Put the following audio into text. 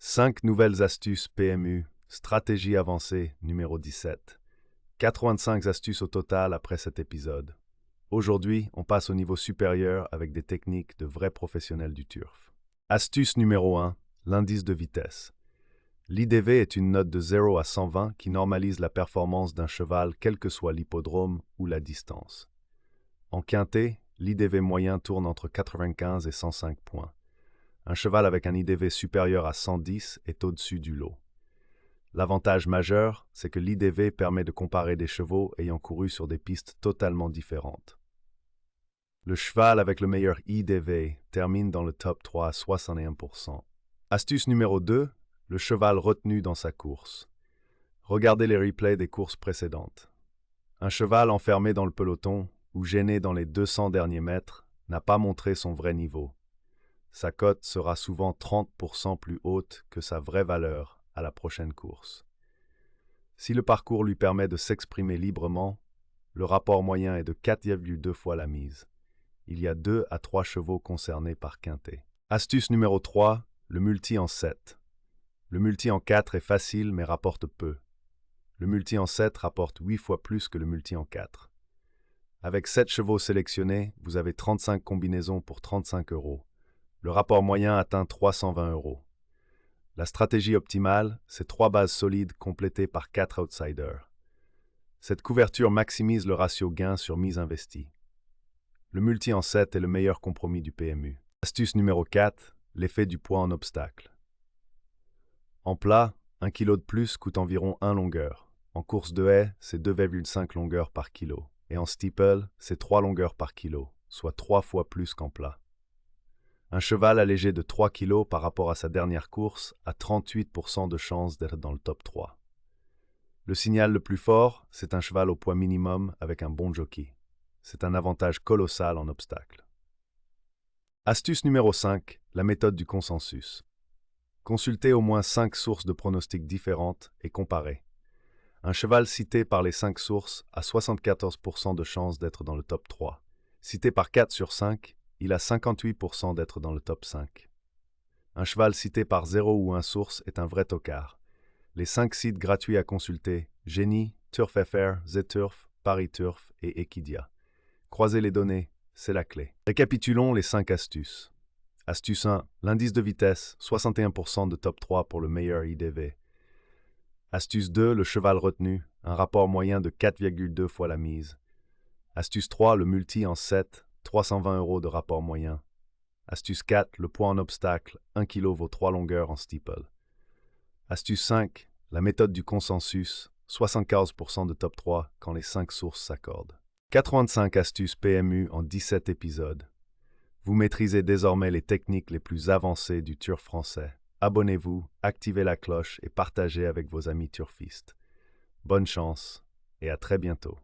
5 nouvelles astuces PMU, stratégie avancée numéro 17. 85 astuces au total après cet épisode. Aujourd'hui, on passe au niveau supérieur avec des techniques de vrais professionnels du turf. Astuce numéro 1, l'indice de vitesse. L'IDV est une note de 0 à 120 qui normalise la performance d'un cheval quel que soit l'hippodrome ou la distance. En quintet, l'IDV moyen tourne entre 95 et 105 points. Un cheval avec un IDV supérieur à 110 est au-dessus du lot. L'avantage majeur, c'est que l'IDV permet de comparer des chevaux ayant couru sur des pistes totalement différentes. Le cheval avec le meilleur IDV termine dans le top 3 à 61%. Astuce numéro 2, le cheval retenu dans sa course. Regardez les replays des courses précédentes. Un cheval enfermé dans le peloton ou gêné dans les 200 derniers mètres n'a pas montré son vrai niveau. Sa cote sera souvent 30% plus haute que sa vraie valeur à la prochaine course. Si le parcours lui permet de s'exprimer librement, le rapport moyen est de 4,2 fois la mise. Il y a 2 à 3 chevaux concernés par quintet. Astuce numéro 3, le multi en 7. Le multi en 4 est facile mais rapporte peu. Le multi en 7 rapporte 8 fois plus que le multi en 4. Avec 7 chevaux sélectionnés, vous avez 35 combinaisons pour 35 €. Le rapport moyen atteint 320 €. La stratégie optimale, c'est 3 bases solides complétées par 4 outsiders. Cette couverture maximise le ratio gain sur mise investie. Le multi en 7 est le meilleur compromis du PMU. Astuce numéro 4, l'effet du poids en obstacle. En plat, 1 kg de plus coûte environ 1 longueur. En course de haie, c'est 2,5 longueurs par kilo. Et en steeple, c'est 3 longueurs par kilo, soit 3 fois plus qu'en plat. Un cheval allégé de 3 kg par rapport à sa dernière course a 38% de chances d'être dans le top 3. Le signal le plus fort, c'est un cheval au poids minimum avec un bon jockey. C'est un avantage colossal en obstacle. Astuce numéro 5, la méthode du consensus. Consultez au moins 5 sources de pronostics différentes et comparez. Un cheval cité par les 5 sources a 74% de chances d'être dans le top 3. Cité par 4 sur 5, il a 58% d'être dans le top 5. Un cheval cité par 0 ou 1 source est un vrai tocard. Les 5 sites gratuits à consulter, Génie, TurfFR, ZTurf, Paris Turf et Equidia. Croisez les données, c'est la clé. Récapitulons les 5 astuces. Astuce 1, l'indice de vitesse, 61% de top 3 pour le meilleur IDV. Astuce 2, le cheval retenu, un rapport moyen de 4,2 fois la mise. Astuce 3, le multi en 7, 320 € de rapport moyen. Astuce 4, le poids en obstacle, 1 kg vaut 3 longueurs en steeple. Astuce 5, la méthode du consensus, 75% de top 3 quand les 5 sources s'accordent. 85 astuces PMU en 17 épisodes. Vous maîtrisez désormais les techniques les plus avancées du turf français. Abonnez-vous, activez la cloche et partagez avec vos amis turfistes. Bonne chance et à très bientôt.